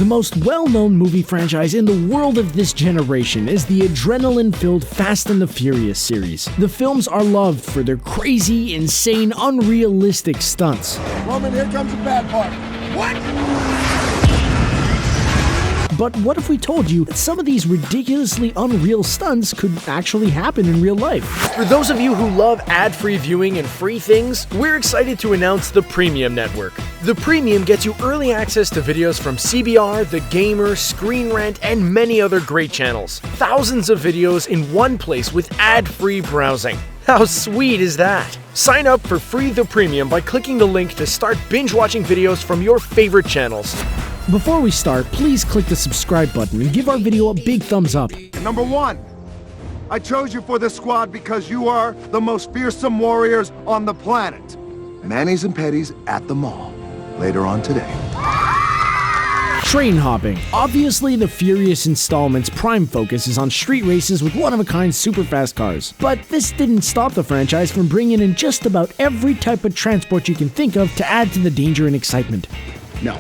The most well-known movie franchise in the world of this generation is the adrenaline-filled Fast and the Furious series. The films are loved for their crazy, insane, unrealistic stunts. Roman, here comes the bad part. What? But what if we told you that some of these ridiculously unreal stunts could actually happen in real life? For those of you who love ad-free viewing and free things, we're excited to announce the Premium Network. The Premium gets you early access to videos from CBR, The Gamer, Screen Rant, and many other great channels. Thousands of videos in one place with ad-free browsing. How sweet is that? Sign up for free The Premium by clicking the link to start binge-watching videos from your favorite channels. Before we start, please click the subscribe button and give our video a big thumbs up. Number 1, I chose you for this squad because you are the most fearsome warriors on the planet. Manis and Petties at the mall, later on today. Train hopping. Obviously, the Furious installment's prime focus is on street races with one-of-a-kind super-fast cars. But this didn't stop the franchise from bringing in just about every type of transport you can think of to add to the danger and excitement. No,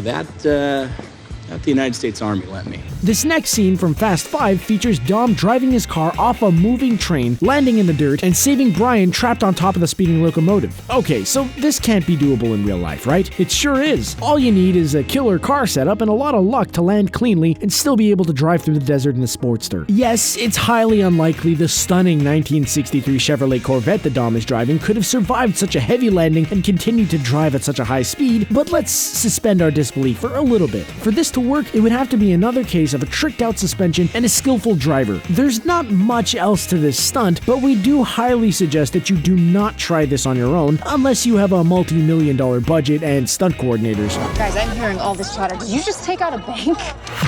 that the United States Army lent me. This next scene from Fast 5 features Dom driving his car off a moving train, landing in the dirt, and saving Brian trapped on top of the speeding locomotive. Okay, so this can't be doable in real life, right? It sure is. All you need is a killer car setup and a lot of luck to land cleanly and still be able to drive through the desert in a Sportster. Yes, it's highly unlikely the stunning 1963 Chevrolet Corvette that Dom is driving could have survived such a heavy landing and continued to drive at such a high speed, but let's suspend our disbelief for a little bit. For this to work, it would have to be another case of a tricked-out suspension and a skillful driver. There's not much else to this stunt, but we do highly suggest that you do not try this on your own unless you have a multi-million-dollar budget and stunt coordinators. Guys, I'm hearing all this chatter. Did you just take out a bank?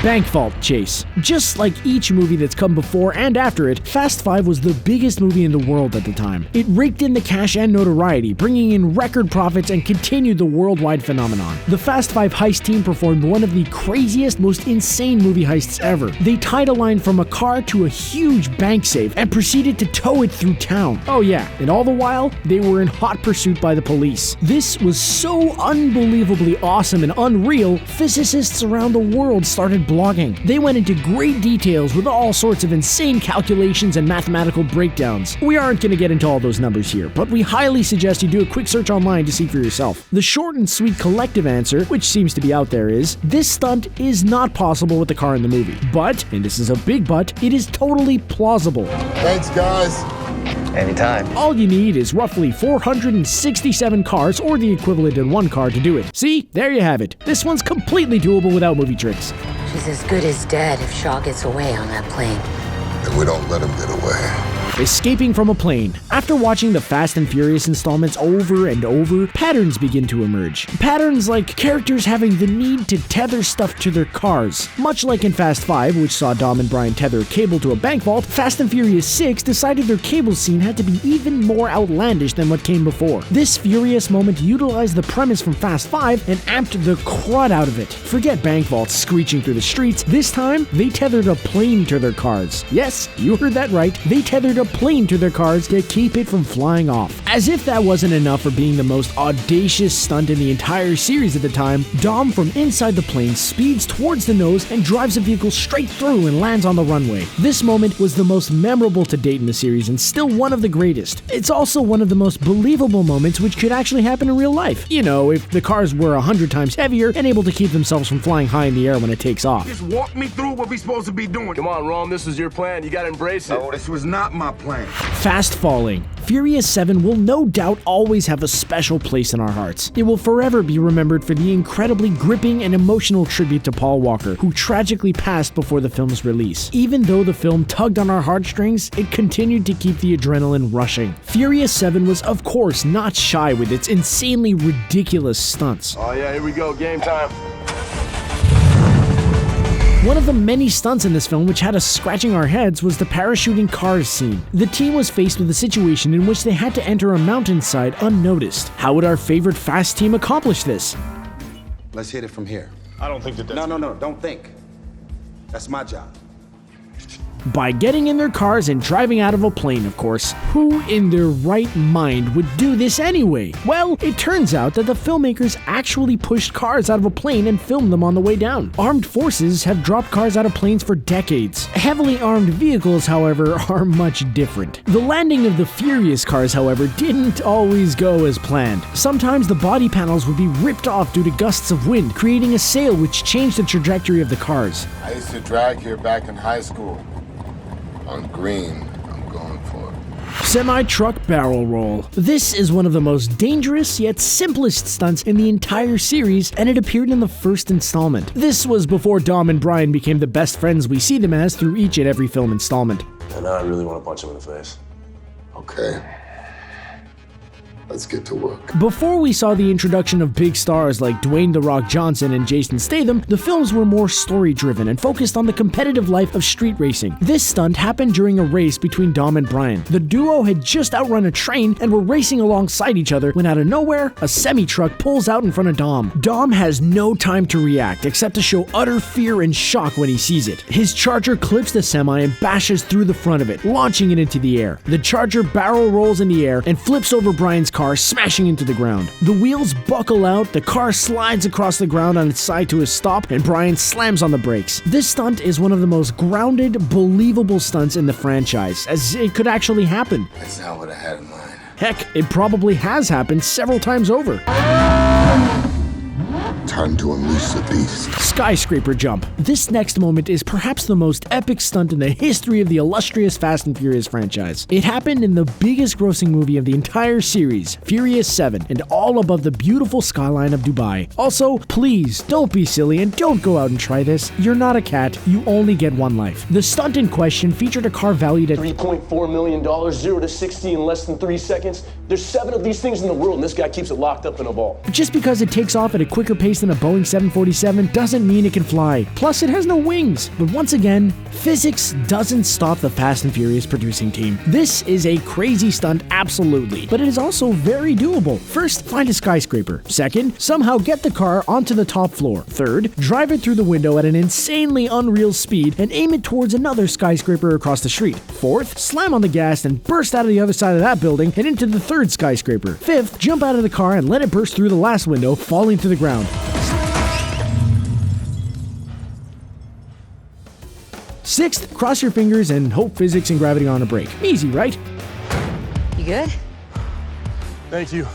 Bank vault chase. Just like each movie that's come before and after it, Fast 5 was the biggest movie in the world at the time. It raked in the cash and notoriety, bringing in record profits and continued the worldwide phenomenon. The Fast 5 heist team performed one of the craziest, most insane movie heists ever. They tied a line from a car to a huge bank safe and proceeded to tow it through town. Oh yeah, and all the while, they were in hot pursuit by the police. This was so unbelievably awesome and unreal, physicists around the world started blogging. They went into great details with all sorts of insane calculations and mathematical breakdowns. We aren't going to get into all those numbers here, but we highly suggest you do a quick search online to see for yourself. The short and sweet collective answer, which seems to be out there, is this stunt is not possible with the car in the movie. But, and this is a big but, it is totally plausible. Thanks, guys. Anytime. All you need is roughly 467 cars, or the equivalent in one car, to do it. See? There you have it. This one's completely doable without movie tricks. She's as good as dead if Shaw gets away on that plane. And we don't let him get away. Escaping from a plane. After watching the Fast and Furious installments over and over, patterns begin to emerge. Patterns like characters having the need to tether stuff to their cars. Much like in Fast 5, which saw Dom and Brian tether a cable to a bank vault, Fast and Furious 6 decided their cable scene had to be even more outlandish than what came before. This Furious moment utilized the premise from Fast 5 and amped the crud out of it. Forget bank vaults screeching through the streets. This time, they tethered a plane to their cars. Yes, you heard that right. They tethered a plane to their cars to keep it from flying off. As if that wasn't enough for being the most audacious stunt in the entire series at the time, Dom from inside the plane speeds towards the nose and drives a vehicle straight through and lands on the runway. This moment was the most memorable to date in the series and still one of the greatest. It's also one of the most believable moments which could actually happen in real life. You know, if the cars were 100 times heavier and able to keep themselves from flying high in the air when it takes off. Just walk me through what we're supposed to be doing. Come on, Rome, this is your plan. You gotta embrace it. Oh, this was not my plan. Fast falling. Furious 7 will no doubt always have a special place in our hearts. It will forever be remembered for the incredibly gripping and emotional tribute to Paul Walker, who tragically passed before the film's release. Even though the film tugged on our heartstrings, it continued to keep the adrenaline rushing. Furious 7 was, of course, not shy with its insanely ridiculous stunts. Oh yeah, here we go, game time. One of the many stunts in this film which had us scratching our heads was the parachuting cars scene. The team was faced with a situation in which they had to enter a mountainside unnoticed. How would our favorite Fast team accomplish this? Let's hit it from here. I don't think that that's... No, don't think. That's my job. By getting in their cars and driving out of a plane, of course. Who in their right mind would do this anyway? Well, it turns out that the filmmakers actually pushed cars out of a plane and filmed them on the way down. Armed forces have dropped cars out of planes for decades. Heavily armed vehicles, however, are much different. The landing of the Furious cars, however, didn't always go as planned. Sometimes the body panels would be ripped off due to gusts of wind, creating a sail which changed the trajectory of the cars. I used to drag here back in high school. On green, I'm going for it. Semi-truck barrel roll. This is one of the most dangerous yet simplest stunts in the entire series, and it appeared in the first installment. This was before Dom and Brian became the best friends we see them as through each and every film installment. And now I really want to punch him in the face. Okay. Let's get to work. Before we saw the introduction of big stars like Dwayne "The Rock" Johnson and Jason Statham, the films were more story-driven and focused on the competitive life of street racing. This stunt happened during a race between Dom and Brian. The duo had just outrun a train and were racing alongside each other when out of nowhere, a semi-truck pulls out in front of Dom. Dom has no time to react except to show utter fear and shock when he sees it. His Charger clips the semi and bashes through the front of it, launching it into the air. The Charger barrel rolls in the air and flips over Brian's car, smashing into the ground. The wheels buckle out, the car slides across the ground on its side to a stop, and Brian slams on the brakes. This stunt is one of the most grounded, believable stunts in the franchise, as it could actually happen. That's not what I had in mind. Heck, it probably has happened several times over. Time to unleash the beast. Skyscraper Jump. This next moment is perhaps the most epic stunt in the history of the illustrious Fast and Furious franchise. It happened in the biggest grossing movie of the entire series, Furious 7, and all above the beautiful skyline of Dubai. Also, please, don't be silly and don't go out and try this. You're not a cat, you only get one life. The stunt in question featured a car valued at $3.4 million, 0 to 60 in less than 3 seconds. There's 7 of these things in the world, and this guy keeps it locked up in a vault. Just because it takes off at a quicker pace than a Boeing 747 doesn't mean it can fly. Plus, it has no wings. But once again, physics doesn't stop the Fast and Furious producing team. This is a crazy stunt, absolutely, but it is also very doable. First, find a skyscraper. Second, somehow get the car onto the top floor. Third, drive it through the window at an insanely unreal speed and aim it towards another skyscraper across the street. Fourth, slam on the gas and burst out of the other side of that building and into the third skyscraper. Fifth, jump out of the car and let it burst through the last window, falling to the ground. Sixth, cross your fingers and hope physics and gravity are on a break. Easy, right? You good? Thank you.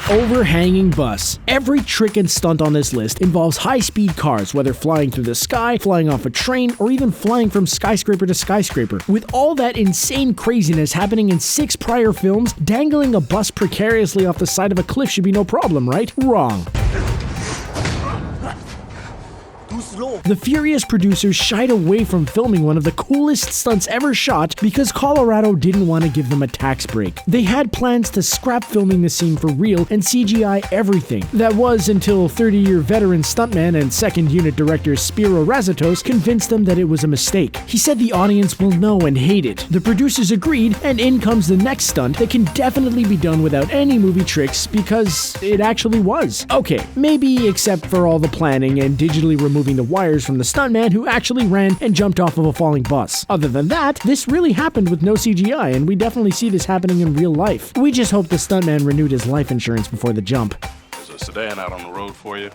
Overhanging Bus. Every trick and stunt on this list involves high-speed cars, whether flying through the sky, flying off a train, or even flying from skyscraper to skyscraper. With all that insane craziness happening in 6 prior films, dangling a bus precariously off the side of a cliff should be no problem, right? Wrong. The Furious producers shied away from filming one of the coolest stunts ever shot because Colorado didn't want to give them a tax break. They had plans to scrap filming the scene for real and CGI everything. That was until 30-year veteran stuntman and second unit director Spiro Razatos convinced them that it was a mistake. He said the audience will know and hate it. The producers agreed, and in comes the next stunt that can definitely be done without any movie tricks because it actually was. Okay, maybe except for all the planning and digitally removing the wires from the stuntman who actually ran and jumped off of a falling bus. Other than that, this really happened with no CGI, and we definitely see this happening in real life. We just hope the stuntman renewed his life insurance before the jump. There's a sedan out on the road for you.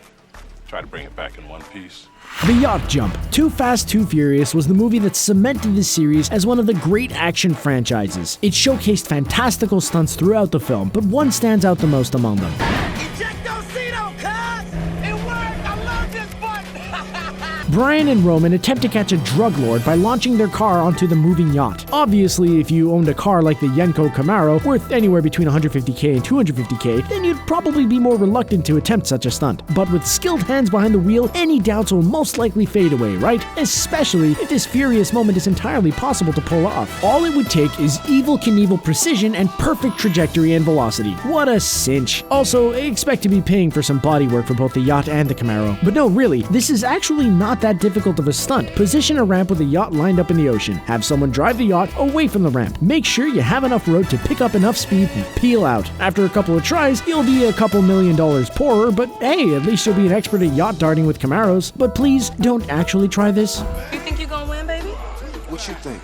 Try to bring it back in one piece. The Yacht Jump. Too Fast, Too Furious was the movie that cemented this series as one of the great action franchises. It showcased fantastical stunts throughout the film, but one stands out the most among them. Brian and Roman attempt to catch a drug lord by launching their car onto the moving yacht. Obviously, if you owned a car like the Yenko Camaro, worth anywhere between $150K and $250K, then you'd probably be more reluctant to attempt such a stunt. But with skilled hands behind the wheel, any doubts will most likely fade away, right? Especially if this furious moment is entirely possible to pull off. All it would take is Evel Knievel precision and perfect trajectory and velocity. What a cinch. Also, expect to be paying for some bodywork for both the yacht and the Camaro. But no, really, this is actually not that difficult of a stunt. Position a ramp with a yacht lined up in the ocean. Have someone drive the yacht away from the ramp. Make sure you have enough road to pick up enough speed and peel out. After a couple of tries, you'll be a couple $1 million poorer, but hey, at least you'll be an expert at yacht darting with Camaros. But please, don't actually try this. You think you're gonna win, baby? What you think?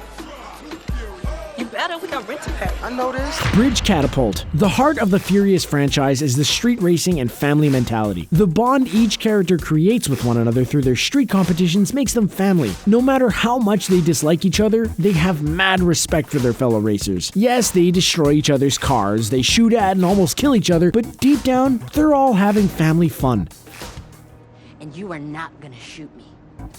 You better, we got rent to pay. I know this. Bridge Catapult. The heart of the Furious franchise is the street racing and family mentality. The bond each character creates with one another through their street competitions makes them family. No matter how much they dislike each other, they have mad respect for their fellow racers. Yes, they destroy each other's cars, they shoot at and almost kill each other, but deep down, they're all having family fun. And you are not gonna shoot me.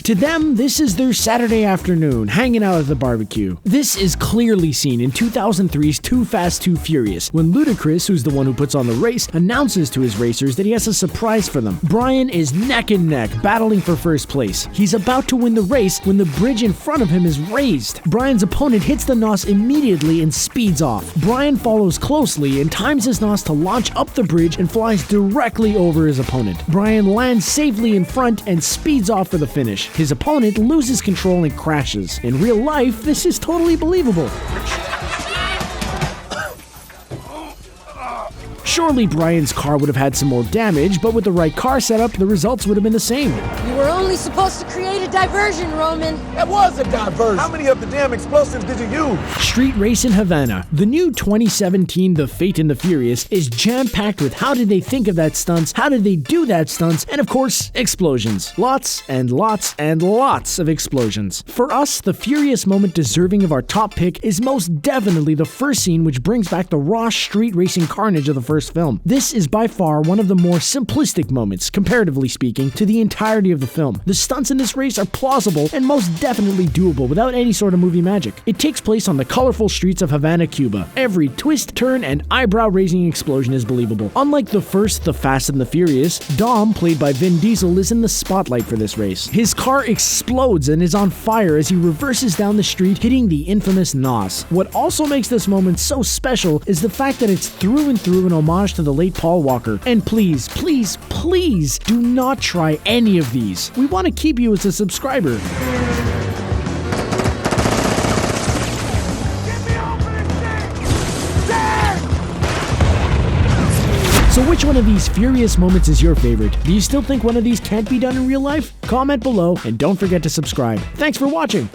To them, this is their Saturday afternoon, hanging out at the barbecue. This is clearly seen in 2003's Too Fast, Too Furious, when Ludacris, who's the one who puts on the race, announces to his racers that he has a surprise for them. Brian is neck and neck, battling for first place. He's about to win the race when the bridge in front of him is raised. Brian's opponent hits the NOS immediately and speeds off. Brian follows closely and times his NOS to launch up the bridge and flies directly over his opponent. Brian lands safely in front and speeds off for the finish. His opponent loses control and crashes. In real life, this is totally believable. Surely Brian's car would have had some more damage, but with the right car setup, the results would have been the same. You were only supposed to create a diversion, Roman. That was a diversion. How many of the damn explosives did you use? Street Race in Havana. The new 2017 The Fate and the Furious is jam-packed with how did they think of that stunts, how did they do that stunts, and of course, explosions. Lots and lots and lots of explosions. For us, the Furious moment deserving of our top pick is most definitely the first scene which brings back the raw street racing carnage of the first film. This is by far one of the more simplistic moments, comparatively speaking, to the entirety of the film. The stunts in this race are plausible and most definitely doable without any sort of movie magic. It takes place on the colorful streets of Havana, Cuba. Every twist, turn, and eyebrow-raising explosion is believable. Unlike the first The Fast and the Furious, Dom, played by Vin Diesel, is in the spotlight for this race. His car explodes and is on fire as he reverses down the street, hitting the infamous NOS. What also makes this moment so special is the fact that it's through and through an homage to the late Paul Walker. And please, please, please do not try any of these. We want to keep you as a subscriber. So which one of these Furious moments is your favorite? Do you still think one of these can't be done in real life? Comment below and don't forget to subscribe. Thanks for watching!